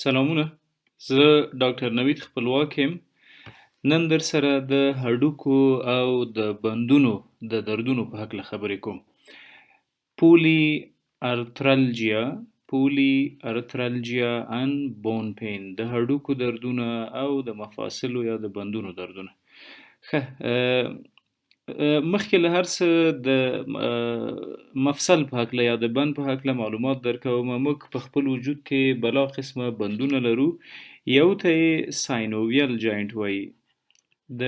سلامونه. زه ډاکټر نوید خپلواک یم. نن در سره د هډوکو او د بندونو د دردونو په هکله خبرې کوم. پولی ارترالجیا ان بون پین د هډوکو دردونه او د مفاصلو یا د بندونو دردونه. ښه مخکې له هر څه د مفصل په هکله یا د بند په هکله معلومات درکوم. موږ په خپل وجود کې بلا قسمه بندونه لرو. یو ته یې ساینوویل جاینټ وایي. د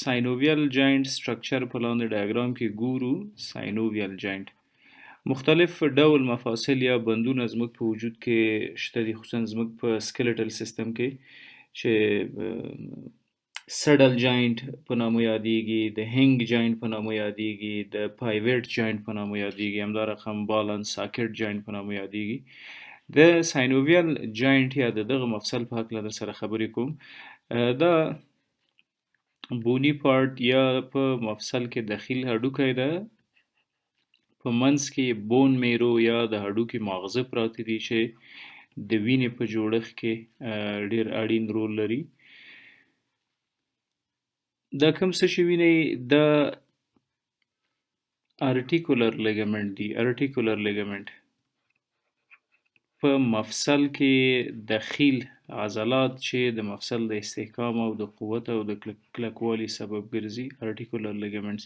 ساینوویل جاینټ سټرکچر په لاندې ډایاګرام کې ګورو. ساینوویل جاینټ مختلف ډول مفاصل یا بندونه زموږ په وجود کې شته دي، خصوصا زموږ په سکلیټل سیستم کې چې سډل جاینټ په نامه یادیږي، د هنګ جاینټ په نامه یادیږي، د پایویټ جاینټ په نامه یادیږي، همدا رقم بال اند ساکټ جاینټ په نامه یادیږي. د ساینوویل جاینټ یا دغه مفصل په هکله در سره خبرې کوم. دا بونی پارت یا په مفصل کې دخیل هډوکی ده. په منځ کې بون میرو یا د هډوکي ماغزه پراته دي چې د وینې په جوړښت کې ډیر اړین رول لري. دا کوم څه چې وینئ دا ارټیکولر لیګمنټ دي. ارټیکولر لیګمنټ په مفصل کې دخیل عضلات چې د مفصل د استحکام او د قوت او د کلکوالي سبب ګرځي. ارټیکولر لیګمنټس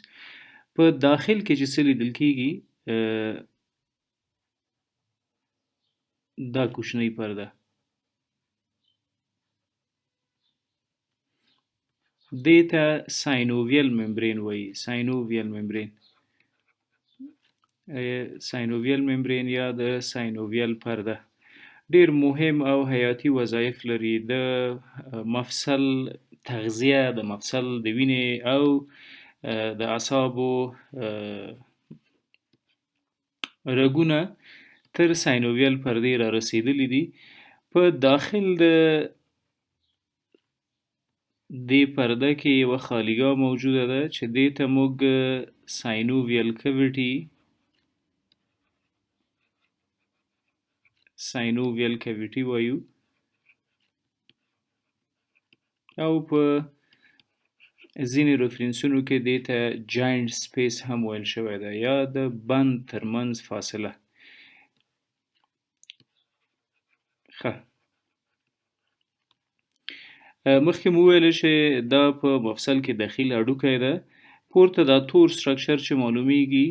په داخل کې چې څه لیدل کیږي دا کوچنۍ پرده دې ته ساینوویل ممبرین وایي. ساینوویل ممبرین ساینوویل ممبرین یا د ساینوویل پرده ډیر مهم او حیاتي وظایف لري. د مفصل تغذیه، د مفصل د وینې او د اعصابو رګونه تر ساینوویل پردې را رسیدلي دي. په داخل د دې پرده کې یوه خالیګاه موجوده ده چې دې ته موږ ساینوویل کیویټي وایو او په ځینې ریفرنسونو کې دې ته جاینټ سپیس هم ویل شوی ده یا د بند ترمنځ فاصله. ښه مخکې مو وویل چې دا په مفصل کې دخیل هډوکی ده. پورته دا تور سټرکچر چې معلومیږي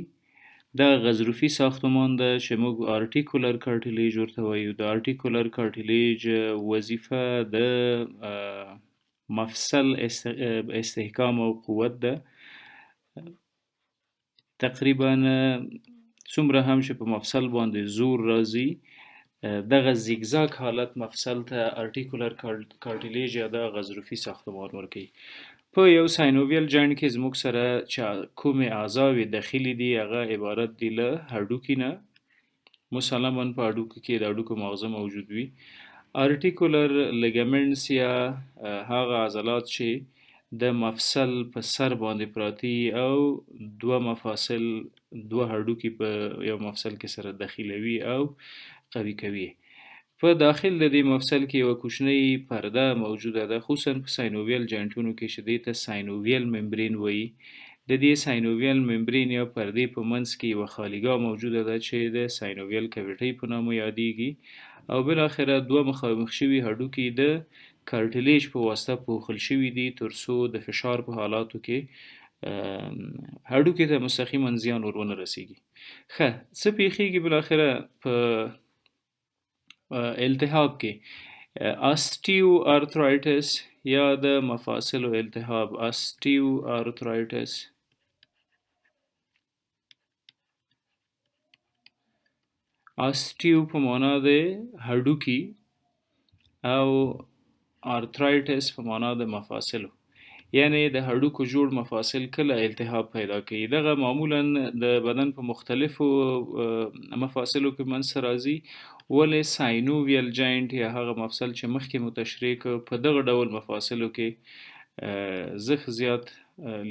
دا غضروفي ساختمان ده چې موږ ارټیکولر کارټیلیج ورته وایو. د ارټیکولر کارټیلیج وظیفه د مفصل استحکام او قوت ده. تقریبا څومره هم چې په مفصل باندې زور راځي دغه زیگزاگ حالت مفصل ته ارټیکولر کارټیلیج یا د غضروفي ساختمان ورکوي. په یو ساینوویل جاینټ کې زموږ سره چې کومې اعضاوې دخیلي دي هغه عبارت دي له هډوکي نه. مسلماً په هډوکو کې د هډوکو ماغزه موجود وي. ارټیکولر لیګمنټس یا هغه عضلات چې د مفصل په سر باندې پراتی او دوه هډوکي په یو مفصل کې سره دخیلوي او قوي کوي. په داخل د دې مفصل کې یوه کوچنۍ پرده موجوده ده، خصوصا په ساینوویل جاینټونو کې چې دې ته ساینوویل ممبرین وایي. د دې ساینوویل ممبرین یا پردې په منځ کې یوه خالیګاه موجوده ده چې د ساینوویل کیویټي په نامه یادیږي او بالاخره دوه مخامخ شوي هډوکي د کارټیلیج په واسطه پوښل شوي دي ترڅو د فشار په حالاتو کې هډوکي ته مستقیما زیان ورونه رسیږي. ښه څه پیښیږي بالاخره په التهاب کې؟ آستیو آرترایټس یا د مفاصلو التهاب. آستیو آرترایټس آستیو په معنا د هډوکي او آرترایټس په معنا د مفاصلو، یعنی د هډوکو جوړ مفاصل کله التهاب پیدا کوي. دغه معمولا د بدن په مختلفو مفاصلو کې منځته راځي، ولې ساینوویل جاینټ یا هغه مفصل چې مخکې مو تشریح کړ په دغه ډول مفاصلو کې زخ زیات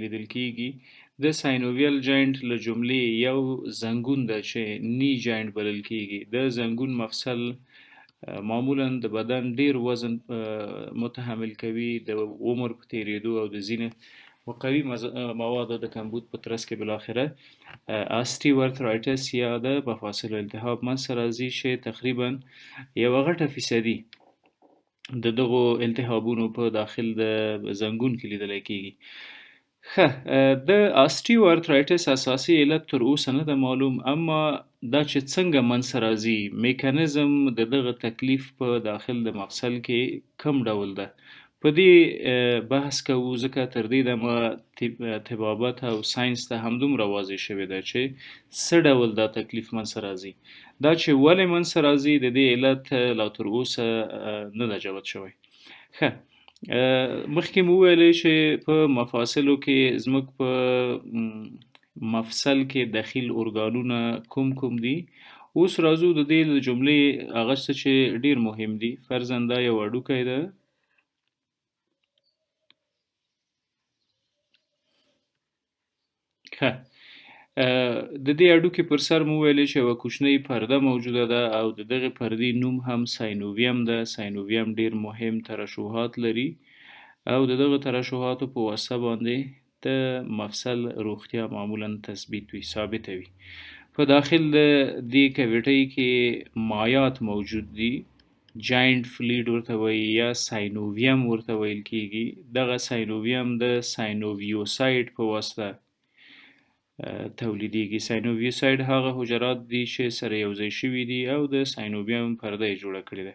لیدل کیږي. د ساینوویل جاینټ له جملې یو زنګون ده چې نی جاینټ بلل کیږي. د زنګون مفصل معمولا د بدن ډیر وزن متحمل کوي د عمر په تیریدو او د ځینې وقوي موادو د کمبود په ترڅ کې بالاخره آستیورترایټس یا د مفاصلو التهاب منځته راځي چې تقریبا یوه غټه فیصدي د دغو التهابونو په داخل د زنګون کې لیدلی کیږي. ښه، د آستیوارترایټس اساسي علت تر اوسه نه ده معلوم، اما دا چې څنګه منځته راځي، میکانیزم د دغه تکلیف په داخل د مفصل کې کوم ډول ده، په دې بحث کوو ځکه تر دې دمه طبابت او ساینس ته همدومره واضح شوې ده چې څه ډول دا تکلیف منځته راځي. دا چې ولې منځته راځي د دې علت لا تر اوسه نه ده جوت شوی. ښه، مخکې مو وویلې چې په مفاصلو کې زموږ په مفصل کې دخیل ارګانونه کوم دي. اوس راځو د دې د جملې هغه څه چې ډیر مهم دي. فرضاً دا یو هډوکی ده، ښه، د دې هډوکي پر سر مو ویلې چې یوه کوچنۍ پرده موجوده ده او د دغې پردې نوم هم ساینوویم ده. ساینوویم ډیر مهم ترشحات لري او د دغه ترشحاتو په واسطه باندې د مفصل روغتیا معمولا تثبیت وي، ثابته وي. په داخل د دې کویټۍ کې مایات موجود دي، جاینټ فلویډ ورته وایي یا ساینوویم ورته ویل کیږي. دغه ساینوویم د ساینوویوسایډ په واسطه تولیدیږي. ساینوویوسایډ هغه حجرات دي چې سره یوځای شوي دي او د ساینوویم پرده یې جوړه کړې ده.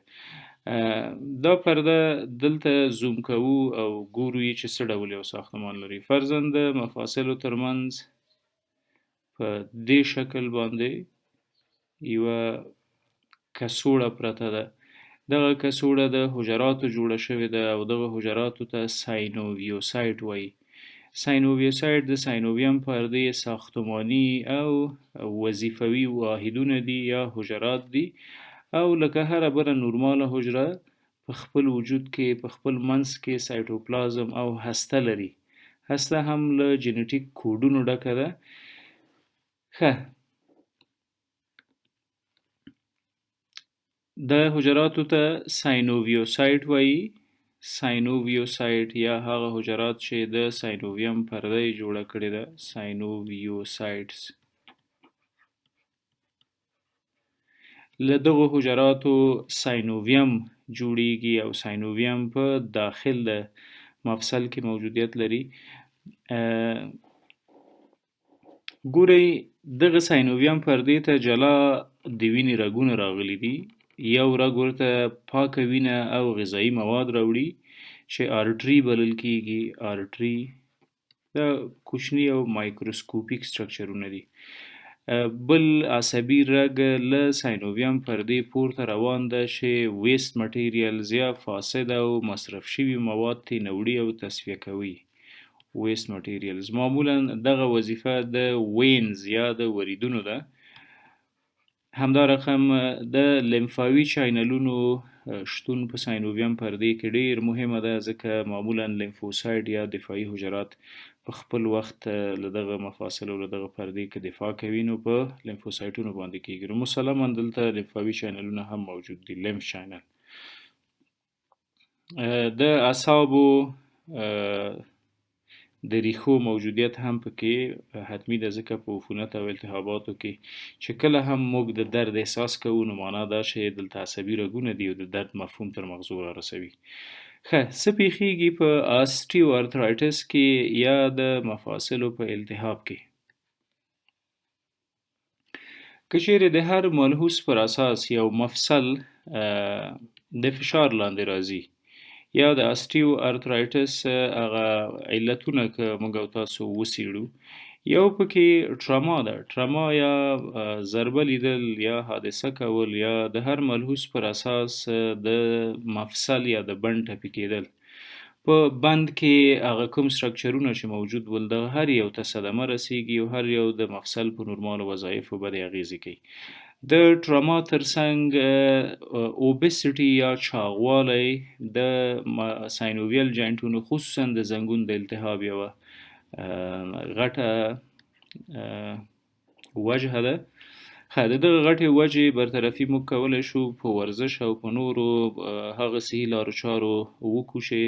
دا پرده دلته زوم کوو او ګورو یې چې څه ډول یو ساختمان لري. فرضاً د مفاصلو ترمنځ په دې شکل باندې یوه کڅوړه پرته ده. دغه کڅوړه د حجراتو جوړه شوې ده او دغه حجراتو ته ساینوویوسایډ وایي. ساینوویوسایډ د ساینوویم پردې ساختماني او وظیفوي واحدونه دي یا حجرات دي او لکه هره بله نورماله حجره په خپل وجود کې په خپل منځ کې سایټوپلازم او هسته لري. هسته هم له جینیټیک کوډونو ډکه ده. ښه، د حجراتو ته ساینوویوسایډ وایي. ساینوویوسایډ یا هغه حجرات چې د ساینوویم پرده یې جوړه کړې ده، ساینوویوسایډز. له دغو حجراتو ساینوویم جوړیږي او ساینوویم په داخل د مفصل کې موجودیت لري. ګورئ، دغه ساینوویم پردې ته جلا د وینې رګونه راغلي دي. یو رګ ورته پاکه وینه او غذایي مواد راوړي چې آرټري بلل کیږي. آرټري دا کوچني او مایکروسکوپیک سټرکچرونه دي. بل عصبي رګ له ساینوویم پردې پورته روان ده چې ویست مټیریلز یا فاسد او مصرف شوي مواد ترې وړي او تصفیه کوي. ویست مټیریلز معمولا دغه وظیفه د وینز یا د وریدونو ده. همدا رقم د لیمفاوي چاینلونو شتون په ساینوویم پردې کې ډیر مهمه ده، ځکه معمولا لیمفوسایډ یا دفاعي حجرات په خپل وخت له دغه مفاصلو له دغه پردې کې دفاع کوي، نو په لیمفوسایټونو باندې کیږي. نو مسلما دلته لیمفاوي چاینلونه هم موجود دي، لیمف چاینل. د اعصابو د ریښو موجودیت هم پکې حتمی ده، ځکه په عفونت او التهاباتو کې چې کله هم موږ د درد احساس کوو، نو معنا دا چې دلته عصبي رګونه دي او د درد مفهوم تر مغزو را رسوي. ښه، څه پیښیږي په آستیوارترایټس کې یا د مفاصلو په التهاب کې؟ که چیرې د هر ملحوظ پر اساس یو مفصل د فشار لاندې راځي یا د آستیو ارترایټس هغه علتونه که موږ او تاسو وڅېړو، یو پکې ټراما ده. ټراما یا ضربه لیدل یا حادثه کول یا د هر ملحوظ پر اساس د مفصل یا د بند ټپي کېدل. په بند کې هغه کوم سټرکچرونه چې موجود ول، د هر یو ته صدمه رسیږي او هر یو د مفصل په نورمالو وظایفو باندې اغیزې کوي. د ټراما ترڅنګ اوبیسټي یا چاغوالی د ساینوویل جاینټونو خصوصا د زنګون د التهاب یوه غټه وجه ده. د دغه غټې وجې برطرفي موږ کولی شو په ورزش او په نورو هغه صحي لارو چارو وکړو چې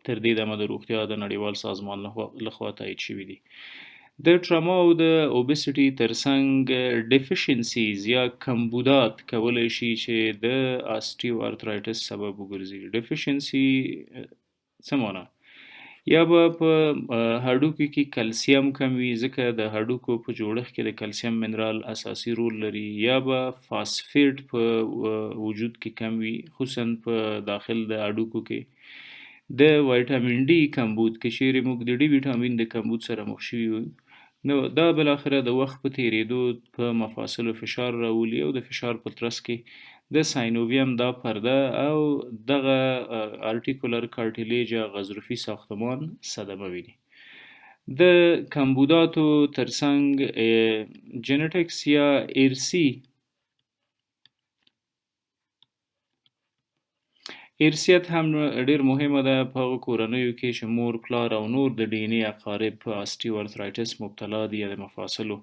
تر دې دمه د روغتیا د نړیوال سازمان لخوا تایید شوي دي. د ټراما او د اوبیسټي ترڅنګ ډیفیشنسیز یا کمبودات کولی شي چې د آسټیو ارترایټس سبب وګرځي. ډیفیشنسي څه معنا؟ یا به په هډوکو کې کلسیم کم وي ځکه د هډوکو په جوړښت کې د کلسیم منرال اساسي رول لري، یا به فاسفیټ په وجود کې کم وي خصوصا په داخل د هډوکو کې. د وایټامین ډي کمبود که چیرې موږ د ډي ویټامین د کمبود سره مخ شوي یو نو دا بالاخره د وخت په تیریدو په مفاصلو فشار راولي او د فشار په ترڅ کې د ساینوویم دا پرده او دغه ارټیکولر کارټیلیج یا غضروفي ساختمان صدمه ویني. د کمبوداتو ترڅنګ جنټکس یا ارثیت هم ډیر مهمه ده په هغو کورنیو کې چې مور، پلار او نور د ډي ان اې اقارب په آسټیو ارترایټس مبتلا دي یا د مفاصلو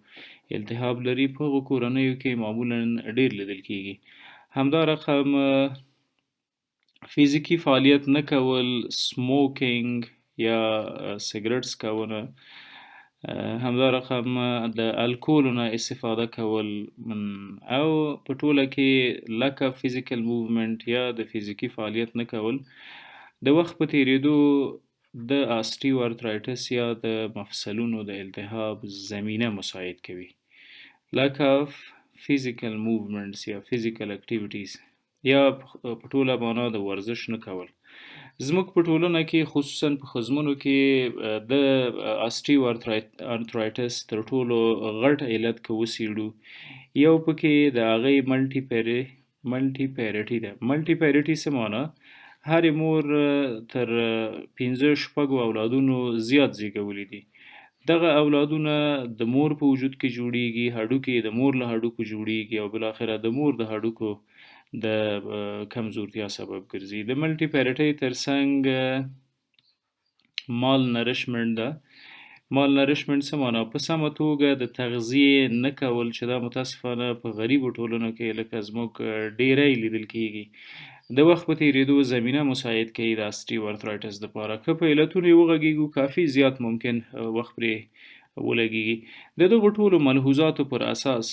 التهاب لري. په هغو کورنیو کې معمولا ډیر لیدل کیږي. همدارقم فزیکي فعالیت نه کول، سموکینګ یا سیګرټ څکونه، همدارقم د الکولو نه استفاده کول او په ټوله کې lack of physical movement یا د فزیکي فعالیت نه کول د وخت په تیریدو د آسټیو ارترایټس یا د مفصلونو د التهاب زمینه مساعد کوي. lack of physical movements یا physical activities یا په ټوله معنا د ورزش نه کول. زموږ په ټولنه کې خصوصا په ښځمنو کې د آسټیو ارترایټس تر ټولو غټ علت که وڅېړو یو پکې د هغې ملټي پیریټي ده. ملټي پیریټي څه معنا؟ هرې مور تر 5-6 اولادونو زیات زیږولي دي. دغه اولادونه د مور په وجود کې جوړیږي، هډوکي د مور له هډوکو جوړیږي او بالاخره د مور د هډوکو د کمزورتیا سبب ګرځي. د ملټي پیریټي ترڅنګ مال نریشمنټ ده. مال نریشمنټ څه معنا؟ په سمه توګه د تغذیې نه کول چې دا متاسفانه په غریبو ټولنو کې لکه زموږ ډیری لیدل کیږي. د وخت په تیریدو زمینه مساعد کوي د آسټیو ارترایټس دپاره. که په علتونو یې وغږیږو کافي زیات ممکن وخت پرې ولګیږي. د دغو ټولو ملحوظاتو پر اساس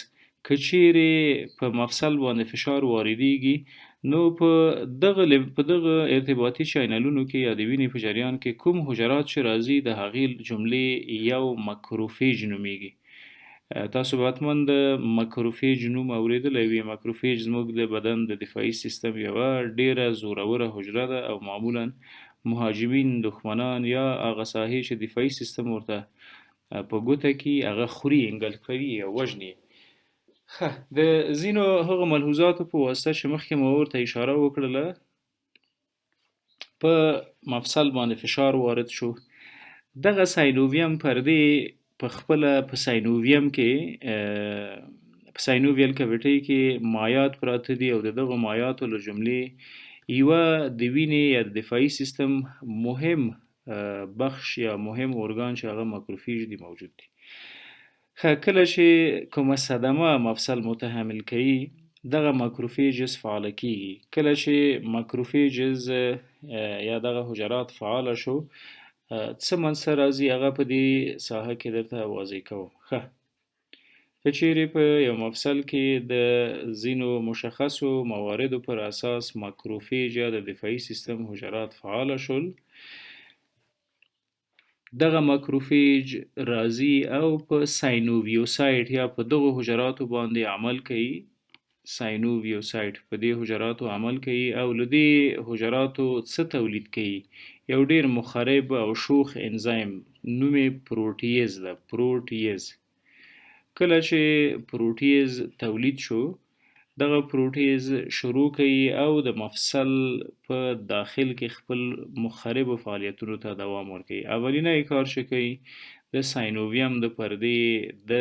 که چیرې په مفصل باندې فشار واردیږي نو په دغه ارتباطي چینلونو کې یا د وینې په جریان کې کوم حجرات چې راځي د هغې جملې یو مکروفیج نومیږي. تاسو به حتما د مکروفیج نوم اوریدلی وي. مکروفیج زموږ د بدن د دفاعي سیستم یوه ډیره زوروره حجره ده او معمولا مهاجمین، دښمنان یا هغه ساحې چې دفاعي سیستم ورته په ګوته کې هغه خوري، انګل کوي او وژني. د ځینو هغو ملحوظاتو په واسطه چې مخکې مو ورته اشاره وکړله په مفصل باندې فشار وارد شو. دغه ساینوویم پردې په خپله په ساینوویم کې په ساینوویل کویټۍ کې مایعات پراته دي او د دغو مایعاتو له جملې یوه د وینې یا د دفاعي سیستم مهم بخش یا مهم ارګان چې هغه مکروفیج دي موجود دي. کله چې کومه صدمه مفصل متحمل کوي دغه مکروفیجز فعاله کیږي. کله چې مکروفیجز یا دغه حجرات فعاله شو څه منځته راځي هغه په دې ساحه کې درته واضح کوم. که چیرې په یو مفصل کې د ځینو مشخصو مواردو پر اساس مکروفیج یا د دفاعي سیستم حجرات فعاله شول، دغه مکروفیج راځي او په ساینوویوسایټ یا په دغو حجراتو باندې عمل کوي. ساینوویوسایټ په دې حجراتو عمل کوي او له دې حجراتو څه تولید کوي؟ یو ډیر مخرب او شوخ انزایم نوم یې پروټیز ده. پروټیز کله چې پروټیز تولید شو دغه پروټیز شروع کوي او د مفصل په داخل کې خپل مخربو فعالیتونو ته دوام ورکوي. اولینه کار چې کوي د ساینوویم د پردې د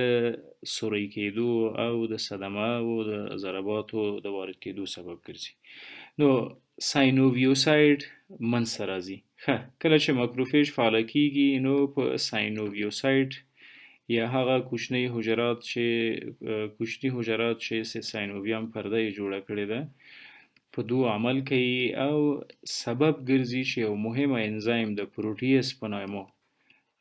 سوری کېدو او د صدمه او د ضرباتو د وارد کېدو سبب ګرځي. نو ساینوویوسایټ منځته راځي. کله چې مکروفیج فعاله کیږي نو په ساینوویوسایټ یا هغه کوچنی حجرات چې ساینوویان پرده یې جوړه کړې ده په دوه عمل کوي او سبب ګرځي چې یو مهمه انزایم د پروټیز په نامه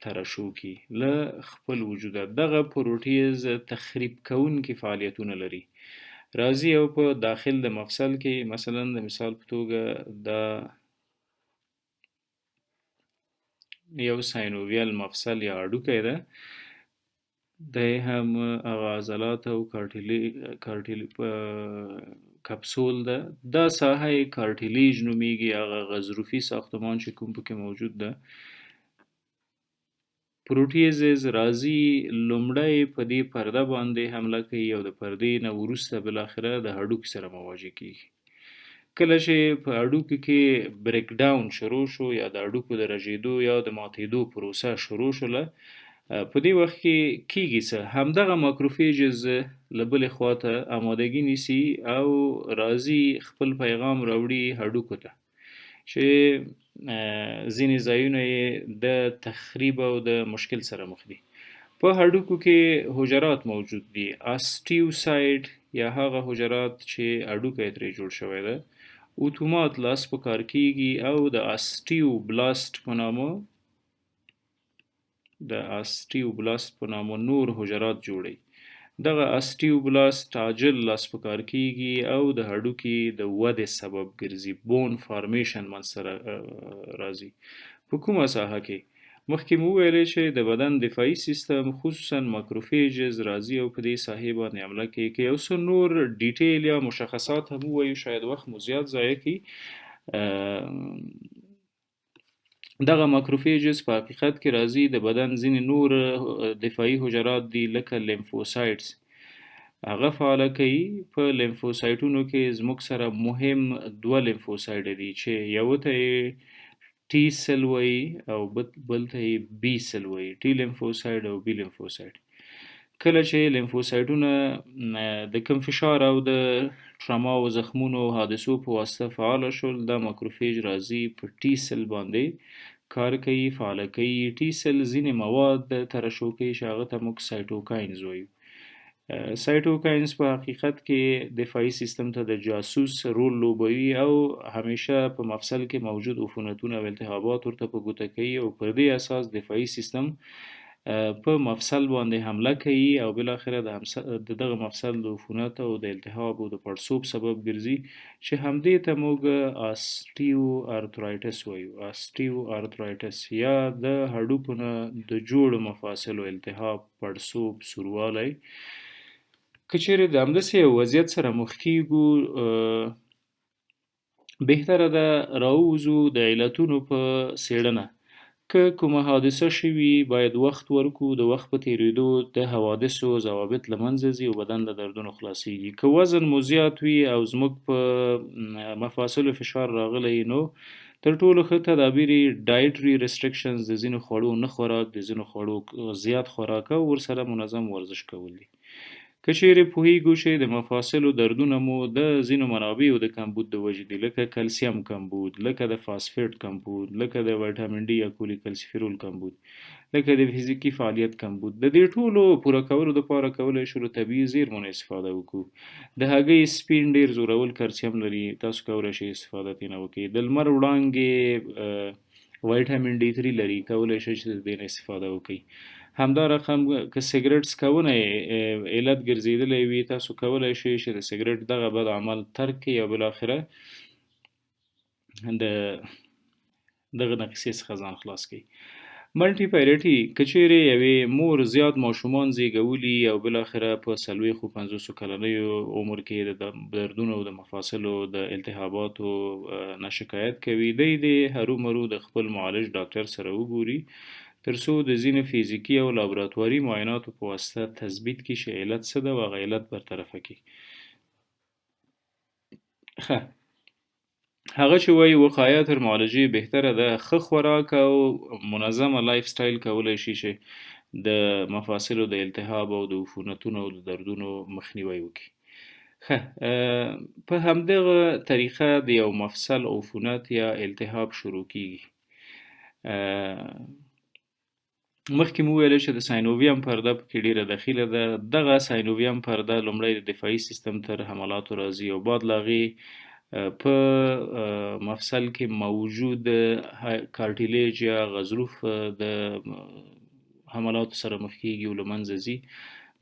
ترشح کی له خپل وجوده. دغه پروټیز تخریب کوونکي فعالیتونه لري، راځي او په داخل د مفصل کې مثلا د مثال په توګه د یو ساینوویل مفصل یا هډوکی ده، دی هم هغه عضلات او کپسول ده. دا ساحه یې کارټیلیج نومیږي، هغه غضروفي ساختمان چې کوم پکې موجود ده. پروټیزز راځي لومړی په دې پرده باندې حمله کوي او د پردې نه وروسته بالاخره د هډوکي سره مواجه کیږي. کله چې په هډوکي کې بریک ډاون شروع شو یا د هډوکو د رژېدو یا د ماتېدو پروسه شروع شوله، په دې وخت کې کیږي څه، همدغه ماکروفیجز له بلې خواته آمادګي نیسي او راځي خپل پیغام راوړي هډوکو ته چې ځینې ځایونه یې د تخریب او د مشکل سره مخ دي. په هډوکو کې حجرات موجود دي، آستیوسایډ یا هغه حجرات چې هډوکی ترې جوړ شوی ده، اتومات لاس په کار کیږي او د آستیوبلاست په نامه نور حجرات جوړي. دغه آستیوبلاست عاجل لاس په کار کیږي او د هډوکي د ودې سبب ګرځي، بون فارمیشن منځته راځي. په کومه ساحه کې مخکې مو ویلې چې د بدن دفاعي سیستم خصوصا ماکروفیجز راځي او په دې ساحې باندې حمله کوي. که یو څه نور ډیټیل یا مشخصات هم ووایو شاید وخت مو زیات ضایع کړي. دغه ماکروفیجز په حقیقت کې راځي د بدن ځینې نور دفاعي حجرات دي لکه لیمفوسایټس، هغه فعاله کوي. په لیمفوسایټونو کې زموږ سره مهم دوه لیمفوسایټ دي چې یو ته ټي سل وایي او بل ته بي سل وایي، ټي لیمفوسایټ او بي لیمفوسایټ. کله چې لیمفوسایټونه د کم فشار او د ټراما او زخمونو او حادثو په واسطه فعال شول، دا ماکروفیج راځي په ټي سل باندې کار کوي، فعاله کوي. ټي سل ځینې مواد ترشح کوي چې هغه ته موږ سایټوکاینز وایو. سایټوکاینز په حقیقت کې دفاعي سیستم ته د جاسوس رول لوبوي او همیشه په مفصل کې موجود عفونتونه او التهابات ورته په ګوته کوي او پر دې اساس دفاعي سیستم په مفصل باندې حمله کوي او بالاخره د دغه مفصل د عفونت او د التهاب او د پړسوب سبب ګرځي چې همدې ته موږ آستیو ارترایټس وایو. آستیو ارترایټس یا د هډوکو نه د جوړو مفاصلو التهاب، پړسوب، سوروالی. که چیرې د همداسې یو وضعیت سره مخ کیږو، بهتره ده راووځو د علتونو په څېړنه. که کومه حادثه شوي باید وخت ورکو، د وخت په تېرېدو د حوادثو ضوابط له منځه ځي او بدن له دردونو خلاصېږي. که وزن مو زیات وي او زموږ په مفاصلو فشار راغلی نو تر ټولو ښه تدابیر یې ډایټري ریسټرکشنز، د ځینو خوړو نه خوراک، د ځینو خوړو زیات خوراک او ورسره منظم ورزش کول دي. که چیرې پوهیږو چې د مفاصلو دردونه مو د ځینو منابعو د کمبود د وجې دي، لکه کلسیم کمبود، لکه د فاسفیټ کمبود، لکه د ویټامین ډي یا کولیکلسیفیرول کمبود، لکه د فزیکي فعالیت کمبود، د دې ټولو پوره کولو دپاره کولی شو له طبیعي زیرمو نه استفاده وکړو. د هګۍ سپین ډېر زورول کلسیم لري، تاسو کولی شئ استفاده ترې نه وکړئ. د لمر وړانګې ویټامین ډي 3 لري، کولی شئ چې د دې نه استفاده وکړئ. همدا رقم که سیګریټ څکونه علت ګرځېدلی وي، تاسو کولی شئ چې د سیګریټ دغه بد عمل ترک کړئ او بالاخره د دغه نقیصې څخه ځان خلاص کړئ. ملټي پیرټي که چیرې یوې مور زیات ماشومان زیږولي او بالاخره په 40-50 کلنیو عمر کې د دردونو او د مفاصلو د التهاباتو نه شکایت کوي، دی د هرومرو د خپل معالج ډاکټر سره وګوري تر څو د ځینو فزیکي او لابراتواري معایناتو په واسطه تثبیت کړي چې علت څه ده او هغه علت برطرفه کړي. هغه چې وایي وقایه تر معالجې بهتره ده. ښه خوراک او منظمه لایف سټایل کولی شي چې د مفاصلو د التهاب او د عفونتونو او د دردونو مخنیوی وکړي. په همدغه طریقه د یو مفصل عفونت یا التهاب شروع کیږي. مخکې مو ویل چې د ساینوویم پرده پکې ډیره دخیله ده. دغه ساینوویم پرده لومړی د دفاعي سیستم تر حملاتو راځي او بعد له هغې په مفصل کې موجود کارټیلیج یا غضروف د حملاتو سره مخ کیږي او له منځه ځي.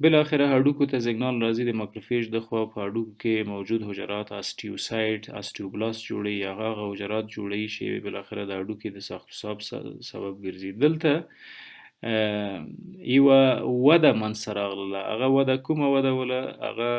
بالاخره هډوکو ته سیګنال راځي د ماکروفیج د خوا په هډوکو کې موجود حجرات آستیوسایت آستیوبلاست جوړوي. هغه حجرات جوړوي چې بالاخره د هډوکي د ساختوساز سبب ګرځي. دلته یوه وده منځته راغله. هغه وده کومه وده وله؟ هغه